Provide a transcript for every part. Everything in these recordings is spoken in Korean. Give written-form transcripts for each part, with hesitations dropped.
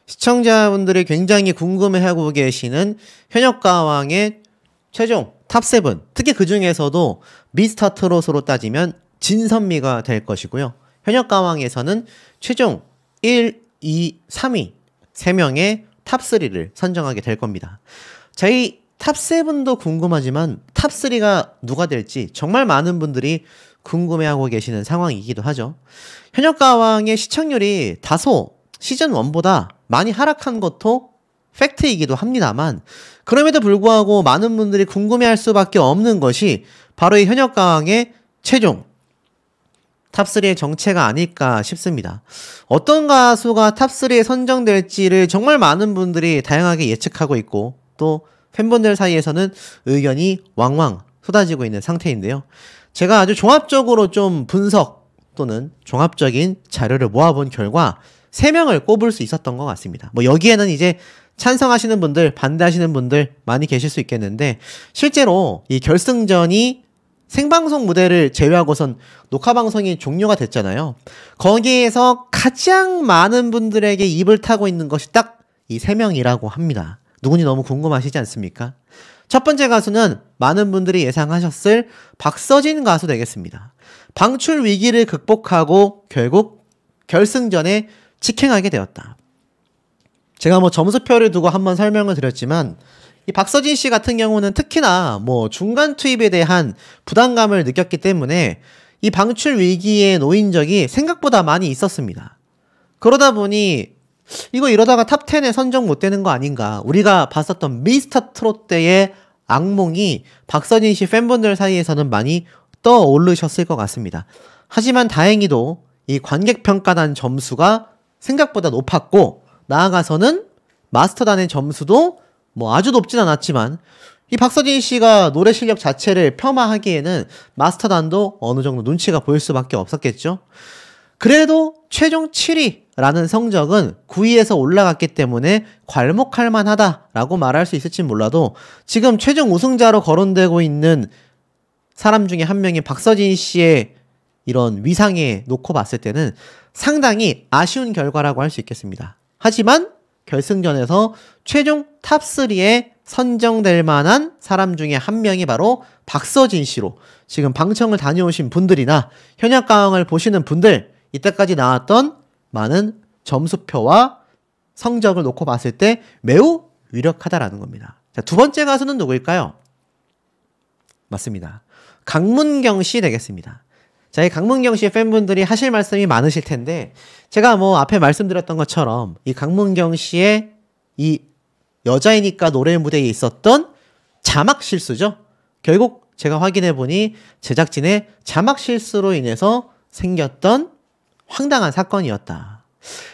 시청자분들이 굉장히 궁금해하고 계시는 현역가왕의 최종 탑7, 특히 그 중에서도 미스터 트롯으로 따지면 진선미가 될 것이고요. 현역가왕에서는 최종 1, 2, 3위 3명의 탑3를 선정하게 될 겁니다. 저희 탑7도 궁금하지만 탑3가 누가 될지 정말 많은 분들이 궁금해하고 계시는 상황이기도 하죠. 현역가왕의 시청률이 다소 시즌1보다 많이 하락한 것도 팩트이기도 합니다만, 그럼에도 불구하고 많은 분들이 궁금해할 수밖에 없는 것이 바로 이 현역가왕의 최종 탑3의 정체가 아닐까 싶습니다. 어떤 가수가 탑3에 선정될지를 정말 많은 분들이 다양하게 예측하고 있고, 또 팬분들 사이에서는 의견이 왕왕 쏟아지고 있는 상태인데요. 제가 아주 종합적으로 좀 분석 또는 종합적인 자료를 모아본 결과 3명을 꼽을 수 있었던 것 같습니다. 뭐 여기에는 이제 찬성하시는 분들, 반대하시는 분들 많이 계실 수 있겠는데, 실제로 이 결승전이 생방송 무대를 제외하고선 녹화방송이 종료가 됐잖아요. 거기에서 가장 많은 분들에게 입을 타고 있는 것이 딱 이 3명이라고 합니다. 누군지 너무 궁금하시지 않습니까? 첫 번째 가수는 많은 분들이 예상하셨을 박서진 가수 되겠습니다. 방출 위기를 극복하고 결국 결승전에 직행하게 되었다. 제가 뭐 점수표를 두고 한번 설명을 드렸지만, 이 박서진 씨 같은 경우는 특히나 뭐 중간 투입에 대한 부담감을 느꼈기 때문에 이 방출 위기에 놓인 적이 생각보다 많이 있었습니다. 그러다 보니 이거 이러다가 탑10에 선정 못 되는 거 아닌가. 우리가 봤었던 미스터 트롯 때의 악몽이 박서진 씨 팬분들 사이에서는 많이 떠오르셨을 것 같습니다. 하지만 다행히도 이 관객평가단 점수가 생각보다 높았고, 나아가서는 마스터단의 점수도 뭐 아주 높진 않았지만 이 박서진 씨가 노래 실력 자체를 폄하하기에는 마스터단도 어느 정도 눈치가 보일 수밖에 없었겠죠. 그래도 최종 7위라는 성적은 9위에서 올라갔기 때문에 괄목할 만하다라고 말할 수 있을지 몰라도, 지금 최종 우승자로 거론되고 있는 사람 중에 한 명인 박서진 씨의 이런 위상에 놓고 봤을 때는 상당히 아쉬운 결과라고 할 수 있겠습니다. 하지만 결승전에서 최종 탑3에 선정될 만한 사람 중에 한 명이 바로 박서진 씨로, 지금 방청을 다녀오신 분들이나 현역가왕을 보시는 분들, 이때까지 나왔던 많은 점수표와 성적을 놓고 봤을 때 매우 유력하다라는 겁니다. 자, 두 번째 가수는 누구일까요? 맞습니다. 강문경 씨 되겠습니다. 자, 이 강문경 씨의 팬분들이 하실 말씀이 많으실 텐데, 제가 뭐 앞에 말씀드렸던 것처럼 이 강문경 씨의 이 여자이니까 노래 무대에 있었던 자막 실수죠. 결국 제가 확인해 보니 제작진의 자막 실수로 인해서 생겼던 황당한 사건이었다.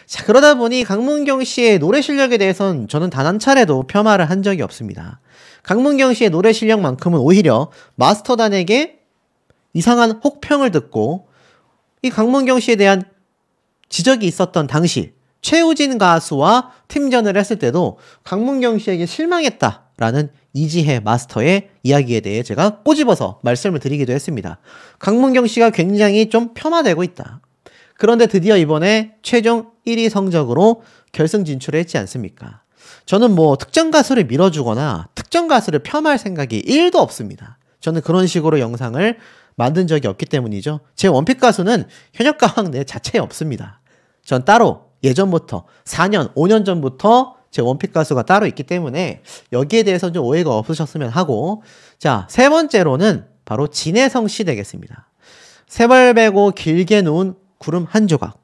자, 그러다 보니 강문경 씨의 노래 실력에 대해서는 저는 단 한 차례도 폄하를 한 적이 없습니다. 강문경 씨의 노래 실력만큼은 오히려 마스터단에게 이상한 혹평을 듣고, 이 강문경 씨에 대한 지적이 있었던 당시 최우진 가수와 팀전을 했을 때도 강문경 씨에게 실망했다라는 이지혜 마스터의 이야기에 대해 제가 꼬집어서 말씀을 드리기도 했습니다. 강문경 씨가 굉장히 좀 폄하되고 있다. 그런데 드디어 이번에 최종 1위 성적으로 결승 진출을 했지 않습니까? 저는 뭐 특정 가수를 밀어주거나 특정 가수를 폄하할 생각이 1도 없습니다. 저는 그런 식으로 영상을 만든 적이 없기 때문이죠. 제 원픽 가수는 현역가왕 내 자체에 없습니다. 전 따로 예전부터 4년, 5년 전부터 제 원픽 가수가 따로 있기 때문에 여기에 대해서 좀 오해가 없으셨으면 하고, 자, 세 번째로는 바로 진혜성 씨 되겠습니다. 세벌 베고 길게 누운 구름 한 조각.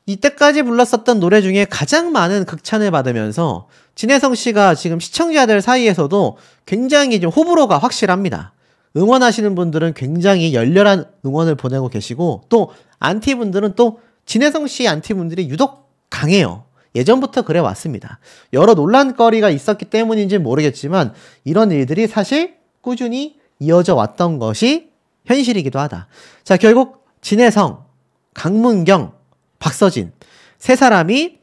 이때까지 불렀었던 노래 중에 가장 많은 극찬을 받으면서 진혜성 씨가 지금 시청자들 사이에서도 굉장히 좀 호불호가 확실합니다. 응원하시는 분들은 굉장히 열렬한 응원을 보내고 계시고, 또 안티분들은 또 진혜성 씨 안티분들이 유독 강해요. 예전부터 그래 왔습니다. 여러 논란거리가 있었기 때문인지 모르겠지만 이런 일들이 사실 꾸준히 이어져 왔던 것이 현실이기도 하다. 자, 결국 진혜성, 강문경, 박서진 세 사람이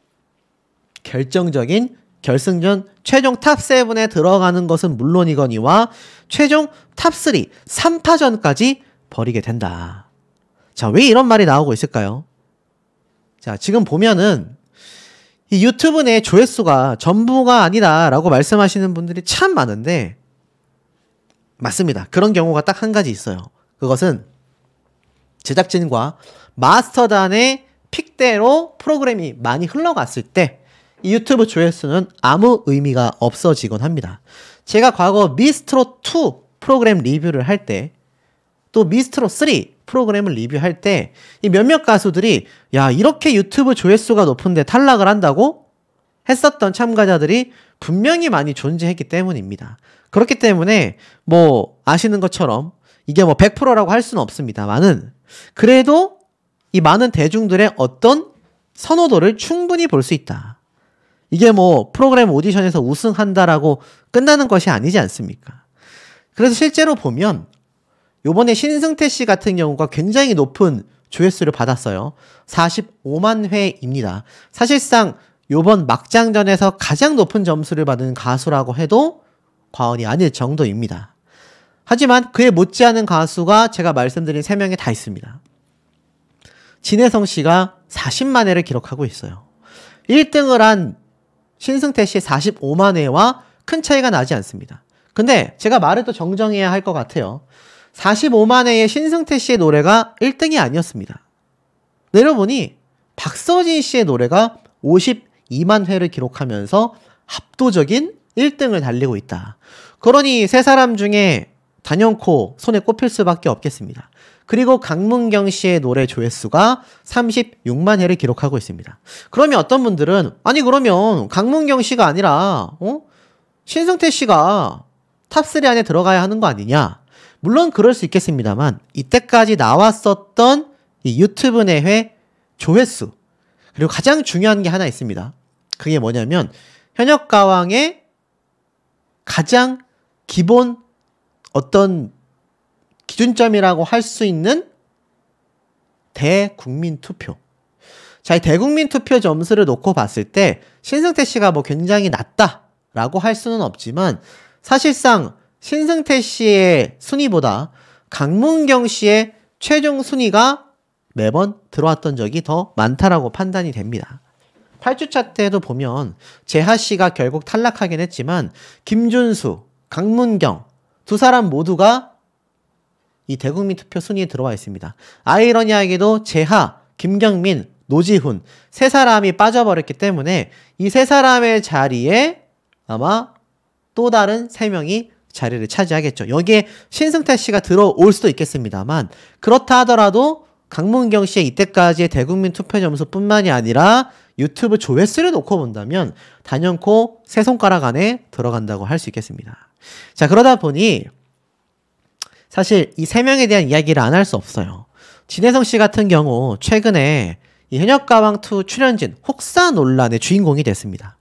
결정적인 결승전 최종 탑7에 들어가는 것은 물론이거니와 최종 탑3, 3파전까지 벌이게 된다. 자, 왜 이런 말이 나오고 있을까요? 자, 지금 보면은 이 유튜브 내 조회수가 전부가 아니다라고 말씀하시는 분들이 참 많은데 맞습니다. 그런 경우가 딱 한 가지 있어요. 그것은 제작진과 마스터단의 픽대로 프로그램이 많이 흘러갔을 때 이 유튜브 조회수는 아무 의미가 없어지곤 합니다. 제가 과거 미스트롯2 프로그램 리뷰를 할 때 또 미스트롯3 프로그램을 리뷰할 때 이 몇몇 가수들이 야 이렇게 유튜브 조회수가 높은데 탈락을 한다고 했었던 참가자들이 분명히 많이 존재했기 때문입니다. 그렇기 때문에 뭐 아시는 것처럼 이게 뭐 100%라고 할 수는 없습니다만은 그래도 이 많은 대중들의 어떤 선호도를 충분히 볼 수 있다. 이게 뭐 프로그램 오디션에서 우승한다라고 끝나는 것이 아니지 않습니까? 그래서 실제로 보면 요번에 신승태 씨 같은 경우가 굉장히 높은 조회수를 받았어요. 45만 회입니다. 사실상 요번 막장전에서 가장 높은 점수를 받은 가수라고 해도 과언이 아닐 정도입니다. 하지만 그에 못지않은 가수가 제가 말씀드린 3명에 다 있습니다. 진혜성 씨가 40만 회를 기록하고 있어요. 1등을 한 신승태 씨의 45만 회와 큰 차이가 나지 않습니다. 근데 제가 말을 또 정정해야 할 것 같아요. 45만 회의 신승태 씨의 노래가 1등이 아니었습니다. 내려보니 박서진 씨의 노래가 52만 회를 기록하면서 압도적인 1등을 달리고 있다. 그러니 세 사람 중에 단연코 손에 꼽힐 수밖에 없겠습니다. 그리고 강문경 씨의 노래 조회수가 36만 회를 기록하고 있습니다. 그러면 어떤 분들은 아니 그러면 강문경 씨가 아니라 신승태 씨가 탑3 안에 들어가야 하는 거 아니냐? 물론 그럴 수 있겠습니다만 이때까지 나왔었던 이 유튜브 내외 조회수 그리고 가장 중요한 게 하나 있습니다. 그게 뭐냐면 현역가왕의 가장 기본 어떤 기준점이라고 할 수 있는 대국민투표. 자, 이 대국민투표 점수를 놓고 봤을 때 신승태 씨가 뭐 굉장히 낮다라고 할 수는 없지만 사실상 신승태 씨의 순위보다 강문경 씨의 최종 순위가 매번 들어왔던 적이 더 많다라고 판단이 됩니다. 8주차 때도 보면 재하 씨가 결국 탈락하긴 했지만 김준수, 강문경 두 사람 모두가 이 대국민 투표 순위에 들어와 있습니다. 아이러니하게도 재하, 김경민, 노지훈 세 사람이 빠져버렸기 때문에 이 세 사람의 자리에 아마 또 다른 세 명이 자리를 차지하겠죠. 여기에 신승태 씨가 들어올 수도 있겠습니다만 그렇다 하더라도 강문경 씨의 이때까지의 대국민 투표 점수뿐만이 아니라 유튜브 조회수를 놓고 본다면 단연코 세 손가락 안에 들어간다고 할 수 있겠습니다. 자, 그러다 보니 사실 이 세 명에 대한 이야기를 안 할 수 없어요. 진혜성 씨 같은 경우 최근에 이 현역가왕2 출연진 혹사 논란의 주인공이 됐습니다.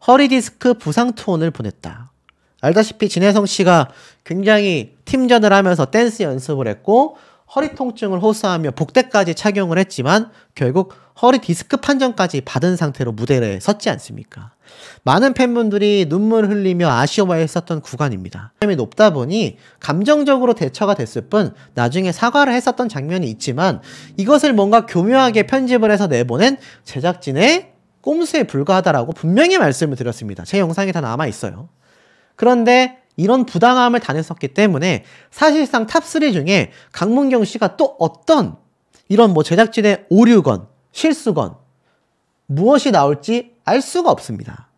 허리디스크 부상 투혼을 보냈다. 알다시피 진혜성 씨가 굉장히 팀전을 하면서 댄스 연습을 했고 허리 통증을 호소하며 복대까지 착용을 했지만 결국 허리 디스크 판정까지 받은 상태로 무대에 섰지 않습니까? 많은 팬분들이 눈물 흘리며 아쉬워했었던 구간입니다. 이 높다 보니 감정적으로 대처가 됐을 뿐 나중에 사과를 했었던 장면이 있지만 이것을 뭔가 교묘하게 편집을 해서 내보낸 제작진의 꼼수에 불과하다라고 분명히 말씀을 드렸습니다. 제 영상에 다 남아있어요. 그런데 이런 부당함을 당했었기 때문에 사실상 탑3 중에 강문경 씨가 또 어떤 이런 뭐 제작진의 오류건 실수건 무엇이 나올지 알 수가 없습니다.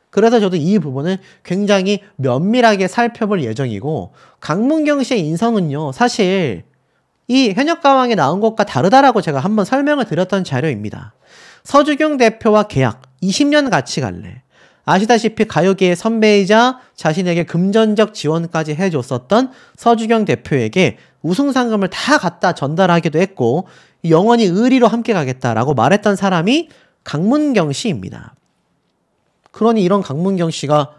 그래서 저도 이 부분을 굉장히 면밀하게 살펴볼 예정이고 강문경 씨의 인성은요 사실 이 현역가왕에 나온 것과 다르다라고 제가 한번 설명을 드렸던 자료입니다. 서주경 대표와 계약 20년 같이 갈래. 아시다시피 가요계의 선배이자 자신에게 금전적 지원까지 해줬었던 서주경 대표에게 우승상금을 다 갖다 전달하기도 했고 영원히 의리로 함께 가겠다라고 말했던 사람이 강문경 씨입니다. 그러니 이런 강문경 씨가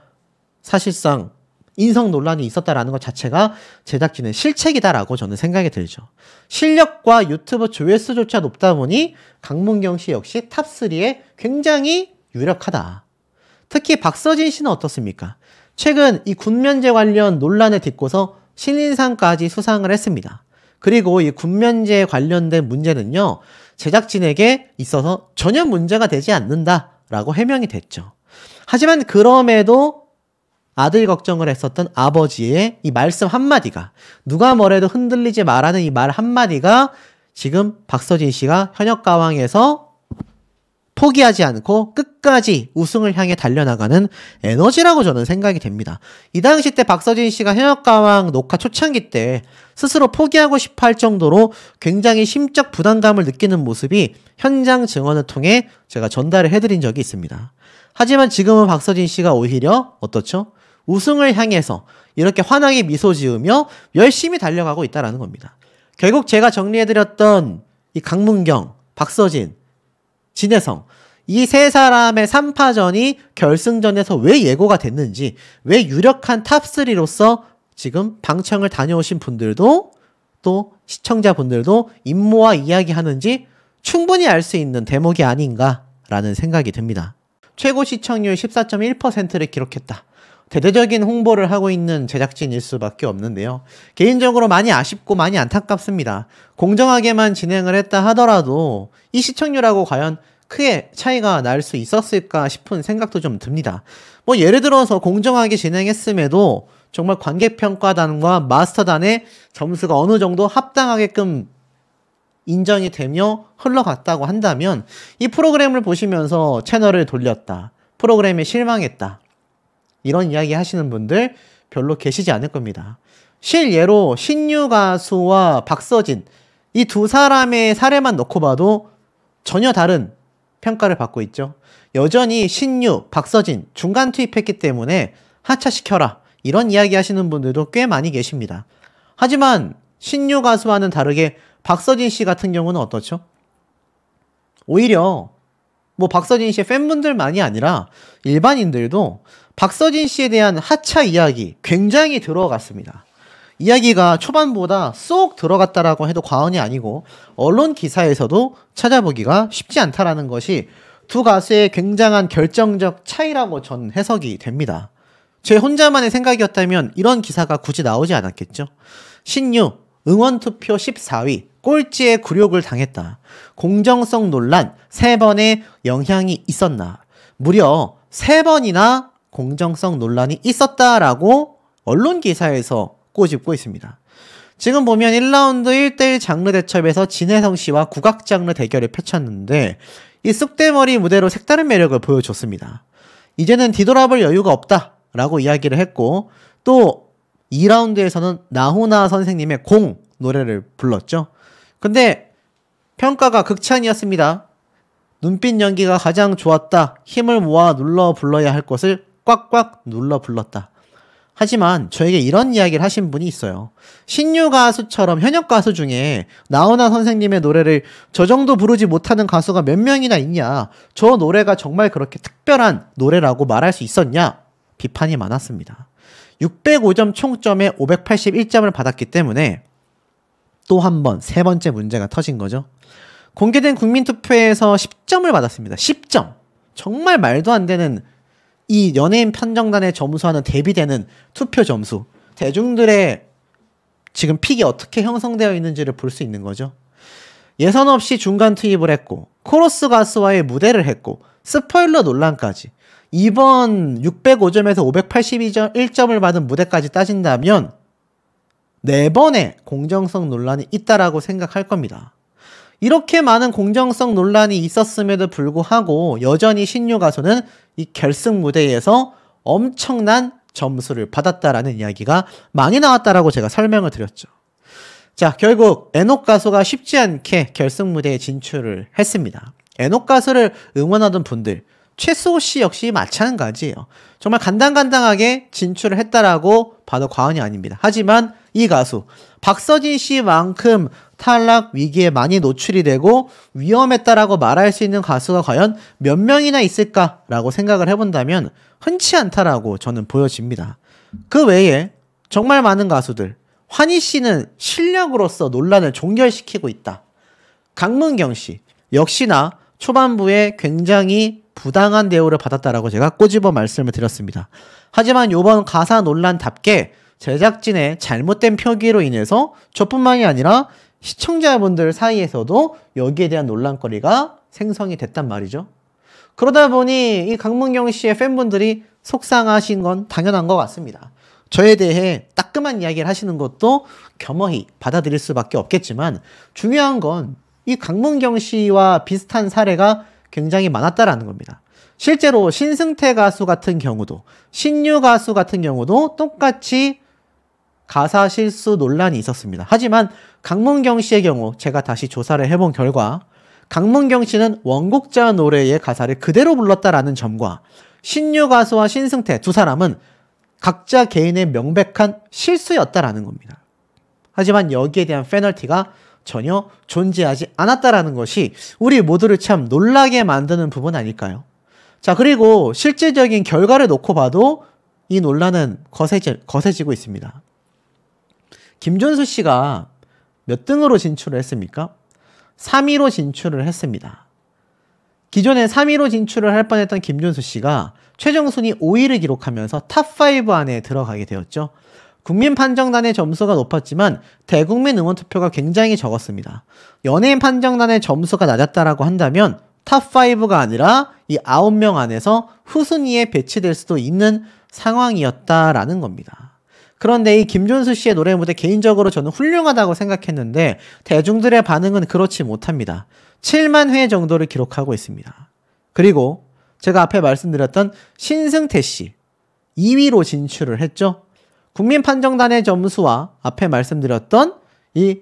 사실상 인성 논란이 있었다라는 것 자체가 제작진의 실책이다라고 저는 생각이 들죠. 실력과 유튜브 조회수조차 높다 보니 강문경 씨 역시 탑3에 굉장히 유력하다. 특히 박서진 씨는 어떻습니까? 최근 이 군면제 관련 논란을 딛고서 신인상까지 수상을 했습니다. 그리고 이 군면제 관련된 문제는요, 제작진에게 있어서 전혀 문제가 되지 않는다 라고 해명이 됐죠. 하지만 그럼에도 아들 걱정을 했었던 아버지의 이 말씀 한마디가, 누가 뭐래도 흔들리지 말라는 이 말 한마디가 지금 박서진 씨가 현역가왕에서 포기하지 않고 끝까지 우승을 향해 달려나가는 에너지라고 저는 생각이 됩니다. 이 당시 때 박서진 씨가 현역가왕 녹화 초창기 때 스스로 포기하고 싶어 할 정도로 굉장히 심적 부담감을 느끼는 모습이 현장 증언을 통해 제가 전달을 해드린 적이 있습니다. 하지만 지금은 박서진 씨가 오히려 어떻죠? 우승을 향해서 이렇게 환하게 미소 지으며 열심히 달려가고 있다는 겁니다. 결국 제가 정리해드렸던 이 강문경, 박서진, 진혜성, 이 세 사람의 3파전이 결승전에서 왜 예고가 됐는지, 왜 유력한 탑3로서 지금 방청을 다녀오신 분들도 또 시청자분들도 임모와 이야기하는지 충분히 알 수 있는 대목이 아닌가라는 생각이 듭니다. 최고 시청률 14.1%를 기록했다. 대대적인 홍보를 하고 있는 제작진일 수밖에 없는데요. 개인적으로 많이 아쉽고 많이 안타깝습니다. 공정하게만 진행을 했다 하더라도 이 시청률하고 과연 크게 차이가 날 수 있었을까 싶은 생각도 좀 듭니다. 뭐 예를 들어서 공정하게 진행했음에도 정말 관객평가단과 마스터단의 점수가 어느 정도 합당하게끔 인정이 되며 흘러갔다고 한다면 이 프로그램을 보시면서 채널을 돌렸다, 프로그램에 실망했다, 이런 이야기 하시는 분들 별로 계시지 않을 겁니다. 실예로 신유 가수와 박서진, 이 두 사람의 사례만 놓고 봐도 전혀 다른 평가를 받고 있죠. 여전히 신유, 박서진 중간 투입했기 때문에 하차시켜라, 이런 이야기 하시는 분들도 꽤 많이 계십니다. 하지만 신유 가수와는 다르게 박서진 씨 같은 경우는 어떻죠? 오히려 뭐 박서진 씨의 팬분들만이 아니라 일반인들도 박서진 씨에 대한 하차 이야기 굉장히 들어갔습니다. 이야기가 초반보다 쏙 들어갔다라고 해도 과언이 아니고 언론 기사에서도 찾아보기가 쉽지 않다라는 것이 두 가수의 굉장한 결정적 차이라고 전 해석이 됩니다. 제 혼자만의 생각이었다면 이런 기사가 굳이 나오지 않았겠죠. 신유 응원투표 14위, 꼴찌에 굴욕을 당했다. 공정성 논란 3번의 영향이 있었나. 무려 3번이나 공정성 논란이 있었다라고 언론 기사에서 꼬집고 있습니다. 지금 보면 1라운드 1대1 장르 대첩에서 진혜성 씨와 국악 장르 대결을 펼쳤는데 이 쑥대머리 무대로 색다른 매력을 보여줬습니다. 이제는 뒤돌아볼 여유가 없다 라고 이야기를 했고, 또 2라운드에서는 나훈아 선생님의 공 노래를 불렀죠. 근데 평가가 극찬이었습니다. 눈빛 연기가 가장 좋았다. 힘을 모아 눌러 불러야 할 것을 꽉꽉 눌러 불렀다. 하지만 저에게 이런 이야기를 하신 분이 있어요. 신유 가수처럼 현역 가수 중에 나훈아 선생님의 노래를 저 정도 부르지 못하는 가수가 몇 명이나 있냐, 저 노래가 정말 그렇게 특별한 노래라고 말할 수 있었냐, 비판이 많았습니다. 605점 총점에 581점을 받았기 때문에 또 한 번 세 번째 문제가 터진 거죠. 공개된 국민투표에서 10점을 받았습니다. 10점. 정말 말도 안 되는, 이 연예인 판정단의 점수와는 대비되는 투표 점수. 대중들의 지금 픽이 어떻게 형성되어 있는지를 볼 수 있는 거죠. 예선 없이 중간 투입을 했고, 코러스 가수와의 무대를 했고, 스포일러 논란까지. 이번 605점에서 581점을 받은 무대까지 따진다면 4번의 공정성 논란이 있다라고 생각할 겁니다. 이렇게 많은 공정성 논란이 있었음에도 불구하고 여전히 신유 가수는 이 결승 무대에서 엄청난 점수를 받았다라는 이야기가 많이 나왔다라고 제가 설명을 드렸죠. 자, 결국 애녹 가수가 쉽지 않게 결승 무대에 진출을 했습니다. 애녹 가수를 응원하던 분들, 최수호 씨 역시 마찬가지예요. 정말 간당간당하게 진출을 했다라고 봐도 과언이 아닙니다. 하지만 이 가수 박서진 씨만큼 탈락 위기에 많이 노출이 되고 위험했다라고 말할 수 있는 가수가 과연 몇 명이나 있을까라고 생각을 해본다면 흔치 않다라고 저는 보여집니다. 그 외에 정말 많은 가수들, 환희 씨는 실력으로서 논란을 종결시키고 있다. 강문경 씨 역시나 초반부에 굉장히 부당한 대우를 받았다라고 제가 꼬집어 말씀을 드렸습니다. 하지만 이번 가사 논란답게 제작진의 잘못된 표기로 인해서 저뿐만이 아니라 시청자분들 사이에서도 여기에 대한 논란거리가 생성이 됐단 말이죠. 그러다 보니 이 강문경 씨의 팬분들이 속상하신 건 당연한 것 같습니다. 저에 대해 따끔한 이야기를 하시는 것도 겸허히 받아들일 수밖에 없겠지만 중요한 건 이 강문경 씨와 비슷한 사례가 굉장히 많았다라는 겁니다. 실제로 신승태 가수 같은 경우도 신유 가수 같은 경우도 똑같이 가사 실수 논란이 있었습니다. 하지만 강문경 씨의 경우 제가 다시 조사를 해본 결과 강문경 씨는 원곡자 노래의 가사를 그대로 불렀다라는 점과 신유 가수와 신승태 두 사람은 각자 개인의 명백한 실수였다라는 겁니다. 하지만 여기에 대한 페널티가 전혀 존재하지 않았다라는 것이 우리 모두를 참 놀라게 만드는 부분 아닐까요? 자, 그리고 실질적인 결과를 놓고 봐도 이 논란은 거세지고 있습니다. 김준수 씨가 몇 등으로 진출을 했습니까? 3위로 진출을 했습니다. 기존에 3위로 진출을 할 뻔했던 김준수 씨가 최종 순위 5위를 기록하면서 탑5 안에 들어가게 되었죠. 국민 판정단의 점수가 높았지만 대국민 응원 투표가 굉장히 적었습니다. 연예인 판정단의 점수가 낮았다라고 한다면 탑5가 아니라 이 9명 안에서 후순위에 배치될 수도 있는 상황이었다라는 겁니다. 그런데 이 김준수 씨의 노래 무대 개인적으로 저는 훌륭하다고 생각했는데 대중들의 반응은 그렇지 못합니다. 7만 회 정도를 기록하고 있습니다. 그리고 제가 앞에 말씀드렸던 신승태 씨 2위로 진출을 했죠. 국민 판정단의 점수와 앞에 말씀드렸던 이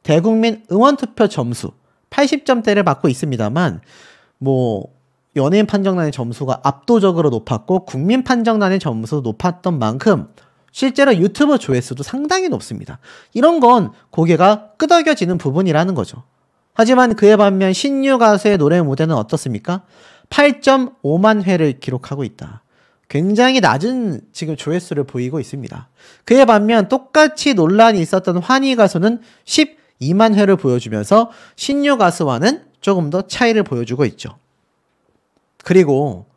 대국민 응원투표 점수 80점대를 받고 있습니다만 연예인 판정단의 점수가 압도적으로 높았고 국민 판정단의 점수도 높았던 만큼 실제로 유튜브 조회수도 상당히 높습니다. 이런 건 고개가 끄덕여지는 부분이라는 거죠. 하지만 그에 반면 신유 가수의 노래 무대는 어떻습니까? 8.5만 회를 기록하고 있다. 굉장히 낮은 지금 조회수를 보이고 있습니다. 그에 반면 똑같이 논란이 있었던 환희 가수는 12만 회를 보여주면서 신유 가수와는 조금 더 차이를 보여주고 있죠. 그리고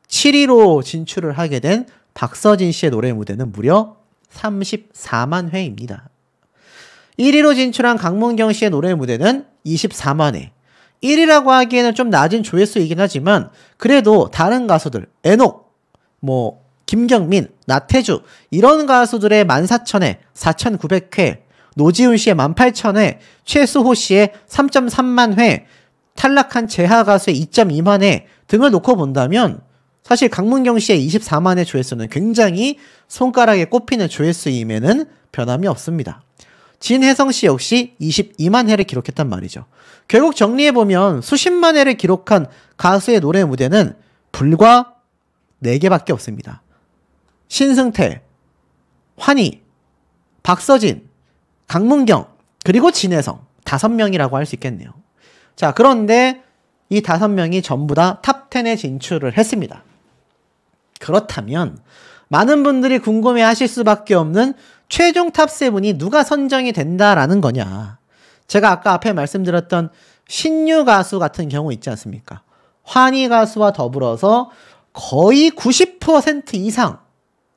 7위로 진출을 하게 된 박서진 씨의 노래 무대는 무려 34만 회입니다. 1위로 진출한 강문경 씨의 노래 무대는 24만 회. 1위라고 하기에는 좀 낮은 조회수이긴 하지만 그래도 다른 가수들, 애녹, 김경민, 나태주 이런 가수들의 14,000회, 4,900회, 노지훈 씨의 18,000회, 최수호 씨의 3.3만 회, 탈락한 재하 가수의 2.2만 회 등을 놓고 본다면 사실 강문경 씨의 24만 회 조회수는 굉장히 손가락에 꼽히는 조회수임에는 변함이 없습니다. 진혜성 씨 역시 22만 회를 기록했단 말이죠. 결국 정리해보면 수십만 회를 기록한 가수의 노래 무대는 불과 4개밖에 없습니다. 신승태, 환희, 박서진, 강문경, 그리고 진혜성 5명이라고 할 수 있겠네요. 자, 그런데 이 5명이 전부 다 탑10에 진출을 했습니다. 그렇다면 많은 분들이 궁금해 하실 수밖에 없는 최종 탑7이 누가 선정이 된다라는 거냐. 제가 아까 앞에 말씀드렸던 신유 가수 같은 경우 있지 않습니까? 환희 가수와 더불어서 거의 90% 이상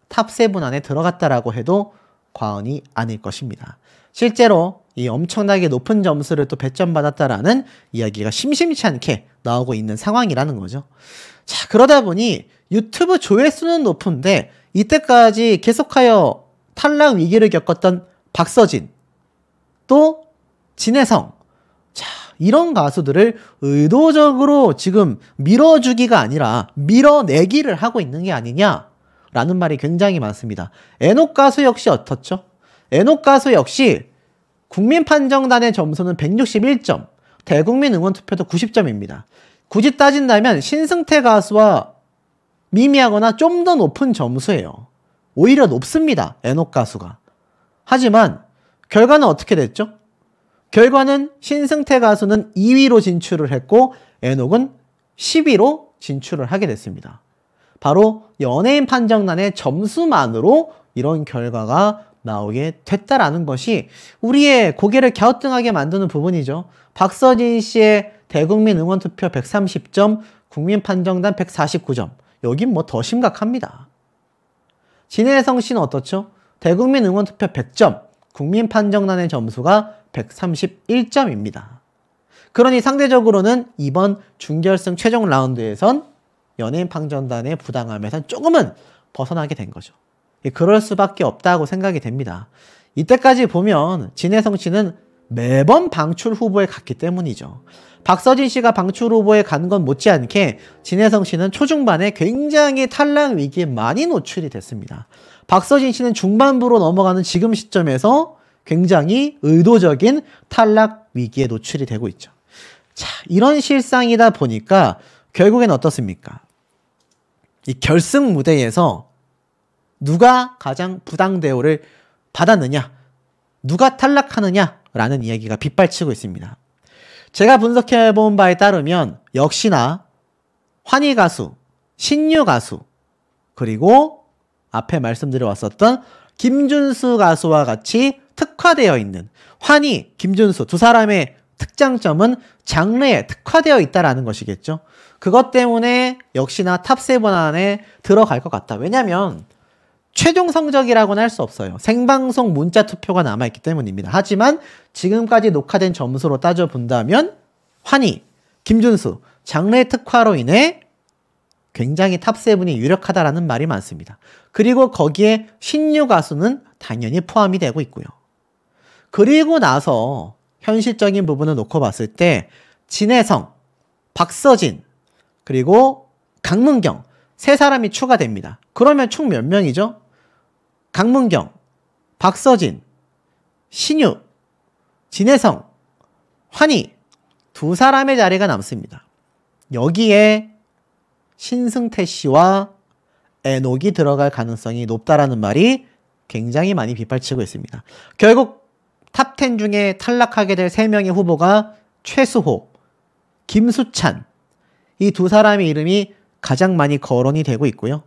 탑7 안에 들어갔다라고 해도 과언이 아닐 것입니다. 실제로 이 엄청나게 높은 점수를 또 배점받았다라는 이야기가 심심치 않게 나오고 있는 상황이라는 거죠. 자, 그러다 보니 유튜브 조회수는 높은데 이때까지 계속하여 탈락 위기를 겪었던 박서진, 또 진혜성, 자, 이런 가수들을 의도적으로 지금 밀어주기가 아니라 밀어내기를 하고 있는 게 아니냐라는 말이 굉장히 많습니다. 애녹 가수 역시 어떻죠? 애녹 가수 역시 국민 판정단의 점수는 161점, 대국민 응원투표도 90점입니다. 굳이 따진다면 신승태 가수와 미미하거나 좀 더 높은 점수예요. 오히려 높습니다. 애녹 가수가. 하지만 결과는 어떻게 됐죠? 결과는 신승태 가수는 2위로 진출을 했고 애녹은 10위로 진출을 하게 됐습니다. 바로 연예인 판정단의 점수만으로 이런 결과가 나오게 됐다라는 것이 우리의 고개를 갸우뚱하게 만드는 부분이죠. 박서진 씨의 대국민 응원투표 130점, 국민 판정단 149점. 여긴 더 심각합니다. 진혜성 씨는 어떻죠? 대국민 응원투표 100점, 국민 판정단의 점수가 131점입니다. 그러니 상대적으로는 이번 준결승 최종 라운드에선 연예인 방전단의 부당함에선 조금은 벗어나게 된 거죠. 그럴 수밖에 없다고 생각이 됩니다. 이때까지 보면 진혜성 씨는 매번 방출 후보에 갔기 때문이죠. 박서진 씨가 방출 후보에 간 건 못지않게 진혜성 씨는 초중반에 굉장히 탈락 위기에 많이 노출이 됐습니다. 박서진 씨는 중반부로 넘어가는 지금 시점에서 굉장히 의도적인 탈락 위기에 노출이 되고 있죠. 자, 이런 실상이다 보니까 결국엔 어떻습니까? 이 결승 무대에서 누가 가장 부당 대우를 받았느냐, 누가 탈락하느냐라는 이야기가 빗발치고 있습니다. 제가 분석해본 바에 따르면 역시나 환희 가수, 신유 가수, 그리고 앞에 말씀드려왔었던 김준수 가수와 같이 특화되어 있는 환희, 김준수 두 사람의 특장점은 장르에 특화되어 있다는 것이겠죠. 그것 때문에 역시나 탑7 안에 들어갈 것 같다. 왜냐하면 최종 성적이라고는 할 수 없어요. 생방송 문자 투표가 남아있기 때문입니다. 하지만 지금까지 녹화된 점수로 따져본다면 환희, 김준수, 장르의 특화로 인해 굉장히 탑7이 유력하다라는 말이 많습니다. 그리고 거기에 신유 가수는 당연히 포함이 되고 있고요. 그리고 나서 현실적인 부분을 놓고 봤을 때 진혜성, 박서진, 그리고 강문경 세 사람이 추가됩니다. 그러면 총 몇 명이죠? 강문경, 박서진, 신유, 진혜성, 환희 두 사람의 자리가 남습니다. 여기에 신승태 씨와 에녹이 들어갈 가능성이 높다라는 말이 굉장히 많이 빗발치고 있습니다. 결국 탑10 중에 탈락하게 될 3명의 후보가 최수호, 김수찬 이 두 사람의 이름이 가장 많이 거론이 되고 있고요.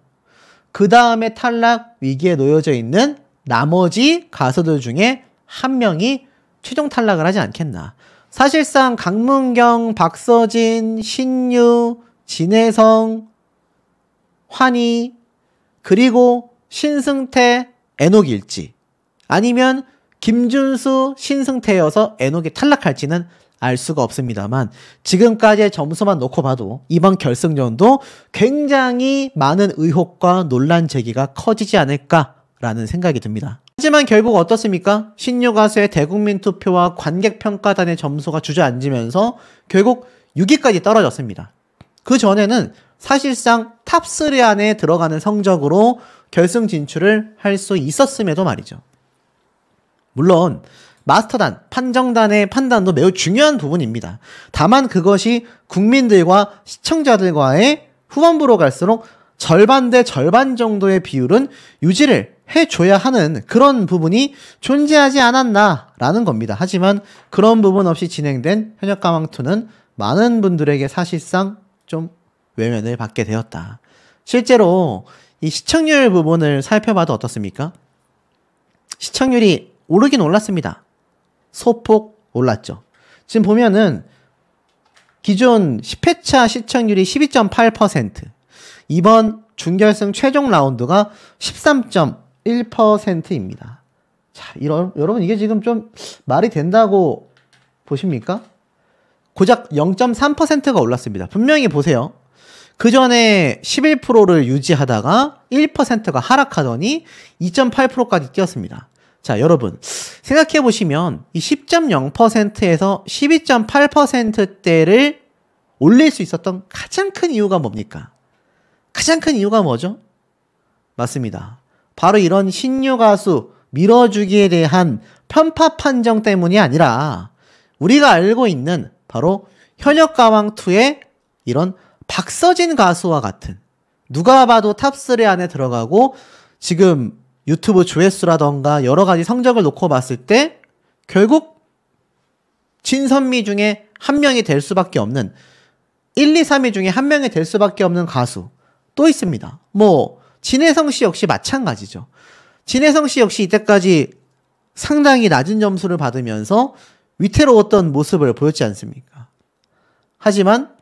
그 다음에 탈락 위기에 놓여져 있는 나머지 가수들 중에 한 명이 최종 탈락을 하지 않겠나. 사실상 강문경, 박서진, 신유, 진혜성, 환희, 그리고 신승태, 에녹일지 아니면 김준수, 신승태여서 에녹이 탈락할지는 알 수가 없습니다만 지금까지의 점수만 놓고 봐도 이번 결승전도 굉장히 많은 의혹과 논란 제기가 커지지 않을까라는 생각이 듭니다. 하지만 결국 어떻습니까? 신유 가수의 대국민 투표와 관객 평가단의 점수가 주저앉으면서 결국 6위까지 떨어졌습니다. 그 전에는 사실상 탑3 안에 들어가는 성적으로 결승 진출을 할 수 있었음에도 말이죠. 물론 마스터단, 판정단의 판단도 매우 중요한 부분입니다. 다만 그것이 국민들과 시청자들과의 후반부로 갈수록 절반 대 절반 정도의 비율은 유지를 해줘야 하는 그런 부분이 존재하지 않았나라는 겁니다. 하지만 그런 부분 없이 진행된 현역가왕2는 많은 분들에게 사실상 좀 외면을 받게 되었다. 실제로 이 시청률 부분을 살펴봐도 어떻습니까? 시청률이 오르긴 올랐습니다. 소폭 올랐죠. 지금 보면은 기존 10회차 시청률이 12.8%, 이번 준결승 최종 라운드가 13.1%입니다. 자, 여러분 이게 지금 좀 말이 된다고 보십니까? 고작 0.3%가 올랐습니다. 분명히 보세요. 그 전에 11%를 유지하다가 1%가 하락하더니 2.8%까지 뛰었습니다. 자, 여러분 생각해 보시면 이 10.0%에서 12.8%대를 올릴 수 있었던 가장 큰 이유가 뭡니까? 가장 큰 이유가 뭐죠? 맞습니다. 바로 이런 신유 가수 밀어주기에 대한 편파 판정 때문이 아니라 우리가 알고 있는 바로 현역가왕2의 이런 박서진 가수와 같은 누가 봐도 탑3 안에 들어가고 지금 유튜브 조회수라던가 여러 가지 성적을 놓고 봤을 때 결국 진선미 중에 한 명이 될 수밖에 없는 1, 2, 3위 중에 한 명이 될 수밖에 없는 가수 또 있습니다. 뭐 진혜성 씨 역시 마찬가지죠. 진혜성 씨 역시 이때까지 상당히 낮은 점수를 받으면서 위태로웠던 모습을 보였지 않습니까? 하지만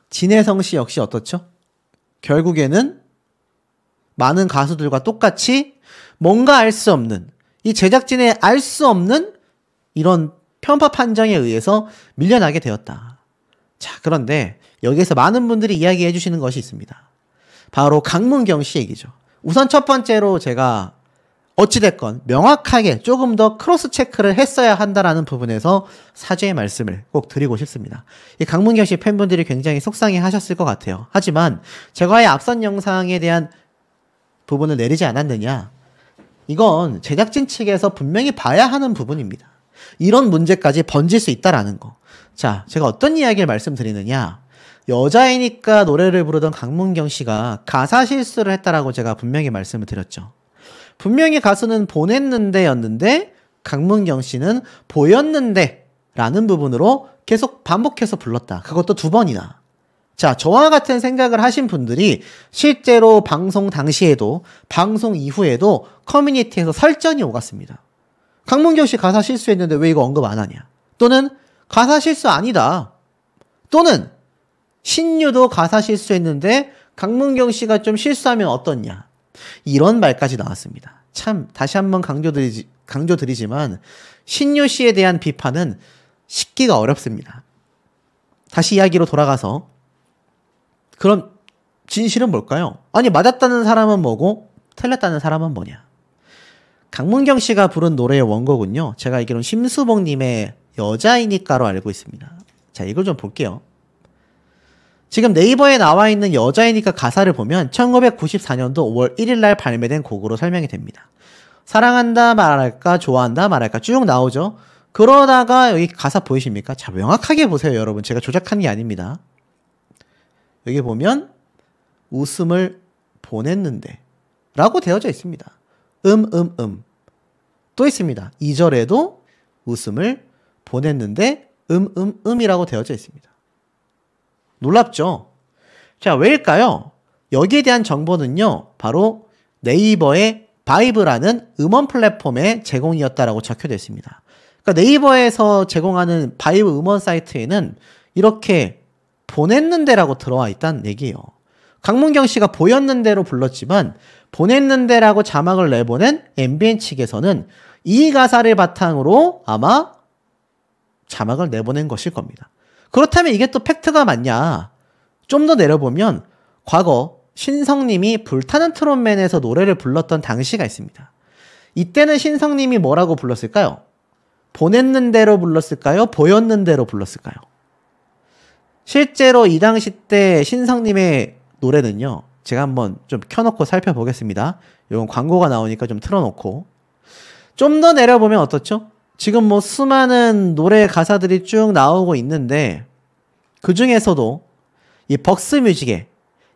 진혜성 씨 역시 어떻죠? 결국에는 많은 가수들과 똑같이 뭔가 알 수 없는, 이 제작진의 알 수 없는 이런 편파 판정에 의해서 밀려나게 되었다. 자, 그런데 여기에서 많은 분들이 이야기해 주시는 것이 있습니다. 바로 강문경 씨 얘기죠. 우선 첫 번째로 제가 어찌됐건 명확하게 조금 더 크로스 체크를 했어야 한다라는 부분에서 사죄의 말씀을 꼭 드리고 싶습니다. 이 강문경 씨 팬분들이 굉장히 속상해 하셨을 것 같아요. 하지만 제가의 앞선 영상에 대한 부분을 내리지 않았느냐? 이건 제작진 측에서 분명히 봐야 하는 부분입니다. 이런 문제까지 번질 수 있다라는 거. 자, 제가 어떤 이야기를 말씀드리느냐? 여자이니까 노래를 부르던 강문경 씨가 가사 실수를 했다라고 제가 분명히 말씀을 드렸죠. 분명히 가수는 보냈는데였는데 강문경 씨는 보였는데 라는 부분으로 계속 반복해서 불렀다. 그것도 2번이나. 자, 저와 같은 생각을 하신 분들이 실제로 방송 당시에도 방송 이후에도 커뮤니티에서 설전이 오갔습니다. 강문경 씨 가사 실수했는데 왜 이거 언급 안 하냐? 또는 가사 실수 아니다. 또는 신유도 가사 실수했는데 강문경 씨가 좀 실수하면 어떻냐? 이런 말까지 나왔습니다. 참 다시 한번 강조드리지만 신유 씨에 대한 비판은 씻기가 어렵습니다. 다시 이야기로 돌아가서 그럼 진실은 뭘까요? 아니 맞았다는 사람은 뭐고 틀렸다는 사람은 뭐냐? 강문경 씨가 부른 노래의 원곡은요. 제가 알기로는 심수봉님의 여자이니까로 알고 있습니다. 자, 이걸 좀 볼게요. 지금 네이버에 나와 있는 여자이니까 가사를 보면 1994년도 5월 1일 날 발매된 곡으로 설명이 됩니다. 사랑한다 말할까 좋아한다 말할까 쭉 나오죠. 그러다가 여기 가사 보이십니까? 자, 명확하게 보세요 여러분. 제가 조작한 게 아닙니다. 여기 보면 웃음을 보냈는데 라고 되어져 있습니다. 또 있습니다. 2절에도 웃음을 보냈는데 이라고 되어져 있습니다. 놀랍죠? 자, 왜일까요? 여기에 대한 정보는요, 바로 네이버의 바이브라는 음원 플랫폼의 제공이었다라고 적혀져 있습니다. 그러니까 네이버에서 제공하는 바이브 음원 사이트에는 이렇게 보냈는데라고 들어와 있다는 얘기예요. 강문경 씨가 보였는데로 불렀지만 보냈는데라고 자막을 내보낸 MBN 측에서는 이 가사를 바탕으로 아마 자막을 내보낸 것일 겁니다. 그렇다면 이게 또 팩트가 맞냐? 좀 더 내려보면 과거 신성님이 불타는 트롯맨에서 노래를 불렀던 당시가 있습니다. 이때는 신성님이 뭐라고 불렀을까요? 보냈는데로 불렀을까요? 보였는데로 불렀을까요? 실제로 이 당시 때 신성님의 노래는요. 제가 한번 좀 켜놓고 살펴보겠습니다. 이건 광고가 나오니까 좀 틀어놓고. 좀 더 내려보면 어떻죠? 지금 뭐 수많은 노래 가사들이 쭉 나오고 있는데 그 중에서도 이 벅스뮤직에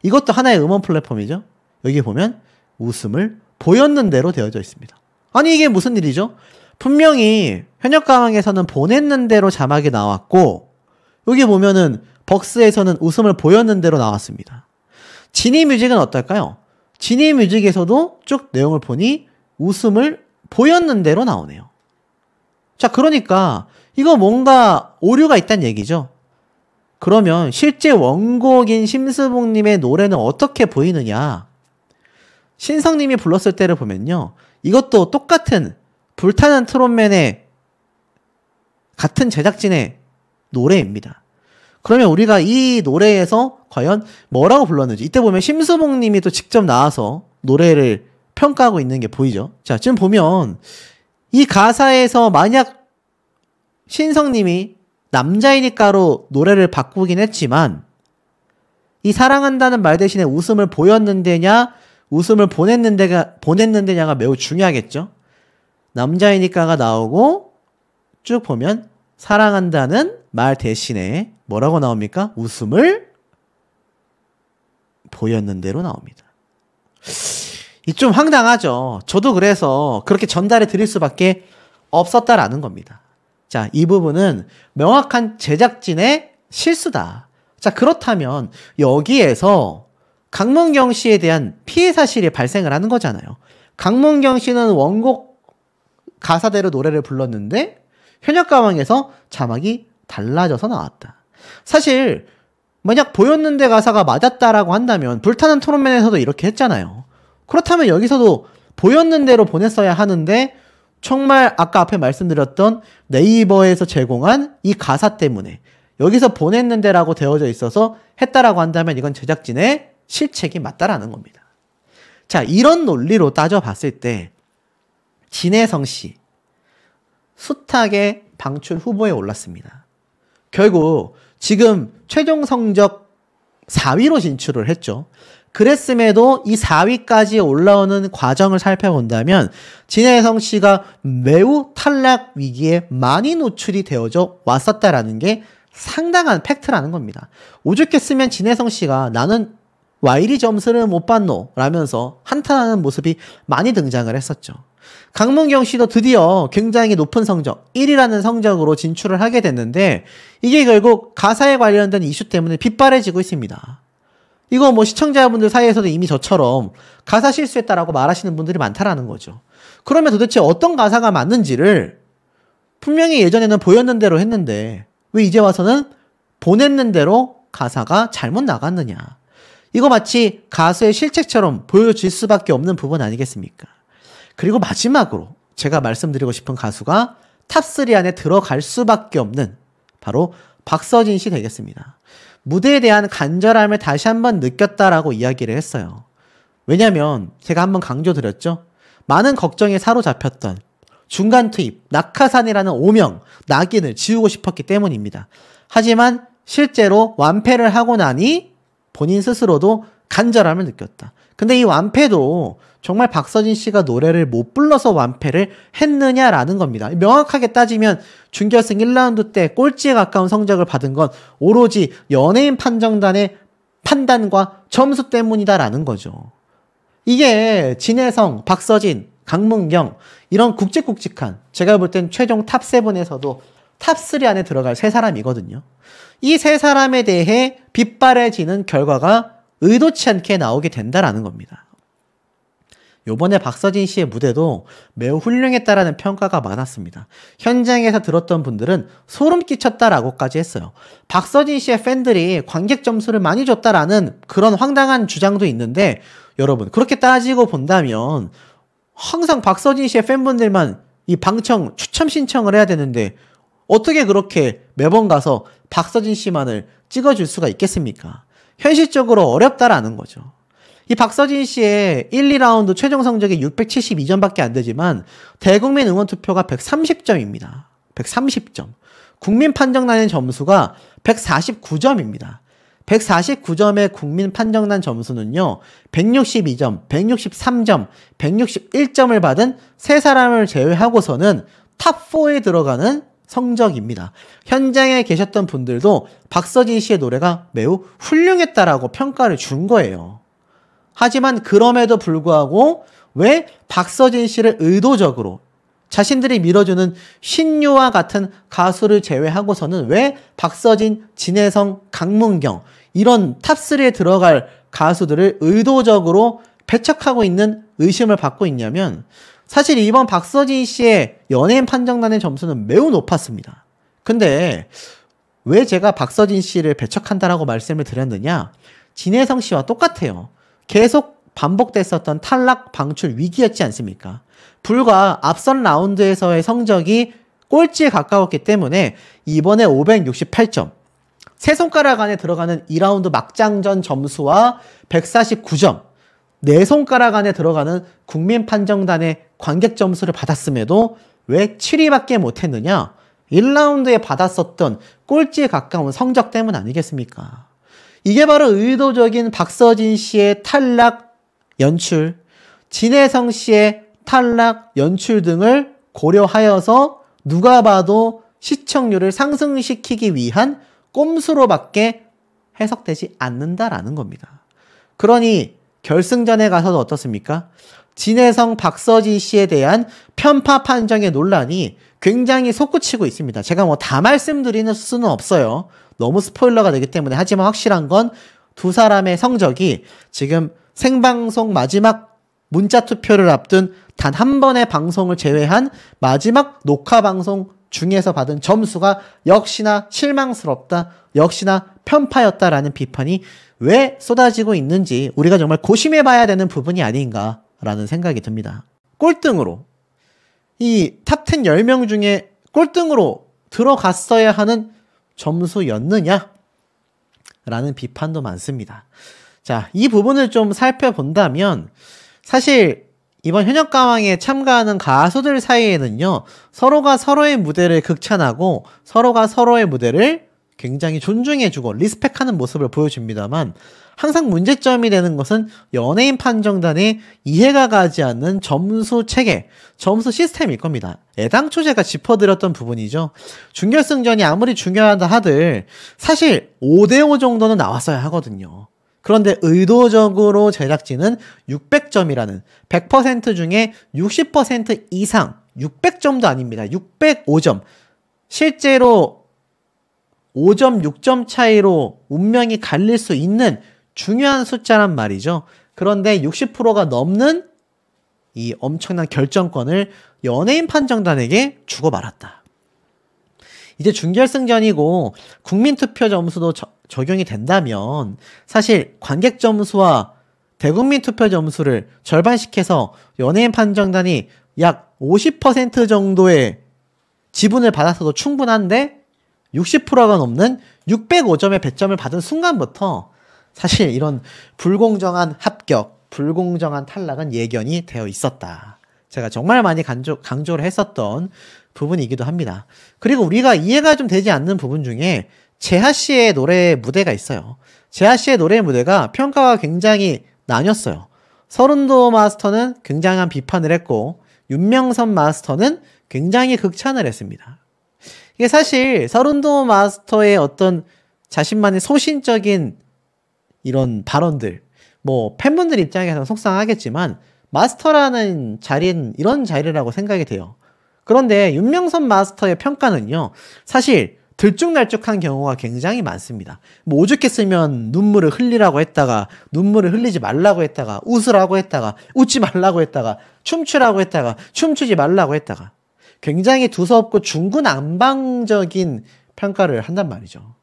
이것도 하나의 음원 플랫폼이죠. 여기 보면 웃음을 보였는데로 되어져 있습니다. 아니 이게 무슨 일이죠? 분명히 현역가왕에서는 보냈는데로 자막이 나왔고 여기 보면은 벅스에서는 웃음을 보였는데로 나왔습니다. 지니뮤직은 어떨까요? 지니뮤직에서도 쭉 내용을 보니 웃음을 보였는데로 나오네요. 자, 그러니까 이거 뭔가 오류가 있다는 얘기죠. 그러면 실제 원곡인 심수봉님의 노래는 어떻게 보이느냐? 신성님이 불렀을 때를 보면요. 이것도 똑같은 불타는 트롯맨의 같은 제작진의 노래입니다. 그러면 우리가 이 노래에서 과연 뭐라고 불렀는지 이때 보면 심수봉님이 또 직접 나와서 노래를 평가하고 있는 게 보이죠. 자, 지금 보면 이 가사에서 만약 신성님이 남자이니까로 노래를 바꾸긴 했지만 이 사랑한다는 말 대신에 웃음을 보였는데냐 웃음을 보냈는데냐가 매우 중요하겠죠. 남자이니까가 나오고 쭉 보면 사랑한다는 말 대신에 뭐라고 나옵니까? 웃음을 보였는데로 나옵니다. 이 좀 황당하죠. 저도 그래서 그렇게 전달해 드릴 수밖에 없었다라는 겁니다. 자, 이 부분은 명확한 제작진의 실수다. 자, 그렇다면 여기에서 강문경 씨에 대한 피해 사실이 발생을 하는 거잖아요. 강문경 씨는 원곡 가사대로 노래를 불렀는데 현역가왕에서 자막이 달라져서 나왔다. 사실 만약 보였는데 가사가 맞았다라고 한다면 불타는 트롯맨에서도 이렇게 했잖아요. 그렇다면 여기서도 보였는데로 보냈어야 하는데 정말 아까 앞에 말씀드렸던 네이버에서 제공한 이 가사 때문에 여기서 보냈는데 라고 되어져 있어서 했다라고 한다면 이건 제작진의 실책이 맞다라는 겁니다. 자, 이런 논리로 따져봤을 때 진혜성 씨 숱하게 방출 후보에 올랐습니다. 결국 지금 최종 성적 4위로 진출을 했죠. 그랬음에도 이 4위까지 올라오는 과정을 살펴본다면 진혜성 씨가 매우 탈락 위기에 많이 노출이 되어져 왔었다라는 게 상당한 팩트라는 겁니다. 오죽했으면 진혜성 씨가 나는 왜 이리 점수를 못 받노? 라면서 한탄하는 모습이 많이 등장을 했었죠. 강문경 씨도 드디어 굉장히 높은 성적, 1위라는 성적으로 진출을 하게 됐는데 이게 결국 가사에 관련된 이슈 때문에 빗발해지고 있습니다. 이거 뭐 시청자분들 사이에서도 이미 저처럼 가사 실수했다라고 말하시는 분들이 많다라는 거죠. 그러면 도대체 어떤 가사가 맞는지를 분명히 예전에는 보였는 대로 했는데 왜 이제 와서는 보냈는 대로 가사가 잘못 나갔느냐. 이거 마치 가수의 실책처럼 보여질 수밖에 없는 부분 아니겠습니까? 그리고 마지막으로 제가 말씀드리고 싶은 가수가 탑3 안에 들어갈 수밖에 없는 바로 박서진 씨 되겠습니다. 무대에 대한 간절함을 다시 한번 느꼈다라고 이야기를 했어요. 왜냐면 제가 한번 강조드렸죠. 많은 걱정에 사로잡혔던 중간 투입, 낙하산이라는 오명, 낙인을 지우고 싶었기 때문입니다. 하지만 실제로 완패를 하고 나니 본인 스스로도 간절함을 느꼈다. 근데 이 완패도 정말 박서진 씨가 노래를 못 불러서 완패를 했느냐라는 겁니다. 명확하게 따지면 준결승 1라운드 때 꼴찌에 가까운 성적을 받은 건 오로지 연예인 판정단의 판단과 점수 때문이다라는 거죠. 이게 진혜성, 박서진, 강문경 이런 굵직굵직한 제가 볼 땐 최종 탑7에서도 탑3 안에 들어갈 세 사람이거든요. 이 세 사람에 대해 빗발해지는 결과가 의도치 않게 나오게 된다라는 겁니다. 요번에 박서진 씨의 무대도 매우 훌륭했다라는 평가가 많았습니다. 현장에서 들었던 분들은 소름 끼쳤다라고까지 했어요. 박서진 씨의 팬들이 관객 점수를 많이 줬다라는 그런 황당한 주장도 있는데 여러분 그렇게 따지고 본다면 항상 박서진 씨의 팬분들만 이 방청 추첨 신청을 해야 되는데 어떻게 그렇게 매번 가서 박서진 씨만을 찍어줄 수가 있겠습니까? 현실적으로 어렵다라는 거죠. 이 박서진 씨의 1, 2라운드 최종 성적이 672점밖에 안 되지만 대국민 응원투표가 130점입니다. 130점. 국민 판정단의 점수가 149점입니다. 149점의 국민 판정단 점수는요. 162점, 163점, 161점을 받은 세 사람을 제외하고서는 탑4에 들어가는 성적입니다. 현장에 계셨던 분들도 박서진 씨의 노래가 매우 훌륭했다라고 평가를 준 거예요. 하지만 그럼에도 불구하고 왜 박서진 씨를 의도적으로 자신들이 밀어주는 신유와 같은 가수를 제외하고서는 왜 박서진, 진혜성, 강문경 이런 탑3에 들어갈 가수들을 의도적으로 배척하고 있는 의심을 받고 있냐면 사실 이번 박서진 씨의 연예인 판정단의 점수는 매우 높았습니다. 근데 왜 제가 박서진 씨를 배척한다라고 말씀을 드렸느냐? 진혜성 씨와 똑같아요. 계속 반복됐었던 탈락 방출 위기였지 않습니까? 불과 앞선 라운드에서의 성적이 꼴찌에 가까웠기 때문에 이번에 568점, 세 손가락 안에 들어가는 2라운드 막장전 점수와 149점, 네 손가락 안에 들어가는 국민 판정단의 관객 점수를 받았음에도 왜 7위밖에 못했느냐? 1라운드에 받았었던 꼴찌에 가까운 성적 때문 아니겠습니까? 이게 바로 의도적인 박서진 씨의 탈락 연출, 진혜성 씨의 탈락 연출 등을 고려하여서 누가 봐도 시청률을 상승시키기 위한 꼼수로밖에 해석되지 않는다라는 겁니다. 그러니 결승전에 가서도 어떻습니까? 진혜성, 박서진 씨에 대한 편파 판정의 논란이 굉장히 솟구치고 있습니다. 제가 뭐 다 말씀드리는 수는 없어요. 너무 스포일러가 되기 때문에. 하지만 확실한 건 두 사람의 성적이 지금 생방송 마지막 문자 투표를 앞둔 단 한 번의 방송을 제외한 마지막 녹화 방송 중에서 받은 점수가 역시나 실망스럽다, 역시나 편파였다라는 비판이 왜 쏟아지고 있는지 우리가 정말 고심해봐야 되는 부분이 아닌가라는 생각이 듭니다. 꼴등으로 이 탑10 10명 중에 꼴등으로 들어갔어야 하는 점수였느냐? 라는 비판도 많습니다. 자, 이 부분을 좀 살펴본다면 사실 이번 현역가왕에 참가하는 가수들 사이에는요, 서로가 서로의 무대를 극찬하고 서로가 서로의 무대를 굉장히 존중해주고 리스펙하는 모습을 보여줍니다만, 항상 문제점이 되는 것은 연예인 판정단의 이해가 가지 않는 점수 체계, 점수 시스템일 겁니다. 애당초 제가 짚어드렸던 부분이죠. 준결승전이 아무리 중요하다 하들 사실 5대5 정도는 나왔어야 하거든요. 그런데 의도적으로 제작진은 600점이라는 100% 중에 60% 이상, 600점도 아닙니다. 605점. 실제로 5점, 6점 차이로 운명이 갈릴 수 있는 중요한 숫자란 말이죠. 그런데 60%가 넘는 이 엄청난 결정권을 연예인 판정단에게 주고 말았다. 이제 준결승전이고 국민투표 점수도 적용이 된다면 사실 관객 점수와 대국민 투표 점수를 절반씩 해서 연예인 판정단이 약 50% 정도의 지분을 받았어도 충분한데 60%가 넘는 605점의 배점을 받은 순간부터 사실 이런 불공정한 합격, 불공정한 탈락은 예견이 되어 있었다. 제가 정말 많이 강조를 했었던 부분이기도 합니다. 그리고 우리가 이해가 좀 되지 않는 부분 중에 재하 씨의 노래 무대가 있어요. 재하 씨의 노래 무대가 평가가 굉장히 나뉘었어요. 서른도 마스터는 굉장한 비판을 했고 윤명선 마스터는 굉장히 극찬을 했습니다. 이게 사실 서른도 마스터의 어떤 자신만의 소신적인 이런 발언들, 뭐 팬분들 입장에서는 속상하겠지만 마스터라는 자리는 이런 자리라고 생각이 돼요. 그런데 윤명선 마스터의 평가는요, 사실 들쭉날쭉한 경우가 굉장히 많습니다. 뭐 오죽했으면 눈물을 흘리라고 했다가 눈물을 흘리지 말라고 했다가 웃으라고 했다가 웃지 말라고 했다가 춤추라고 했다가 춤추지 말라고 했다가 굉장히 두서없고 중구난방적인 평가를 한단 말이죠.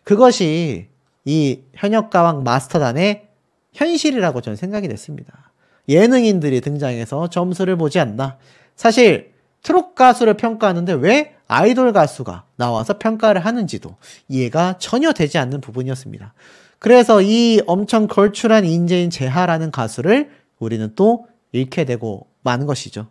그것이 이 현역가왕 마스터단의 현실이라고 저는 생각이 됐습니다. 예능인들이 등장해서 점수를 보지 않나. 사실 트롯 가수를 평가하는데 왜 아이돌 가수가 나와서 평가를 하는지도 이해가 전혀 되지 않는 부분이었습니다. 그래서 이 엄청 걸출한 인재인 재하라는 가수를 우리는 또 잃게 되고 마는 것이죠.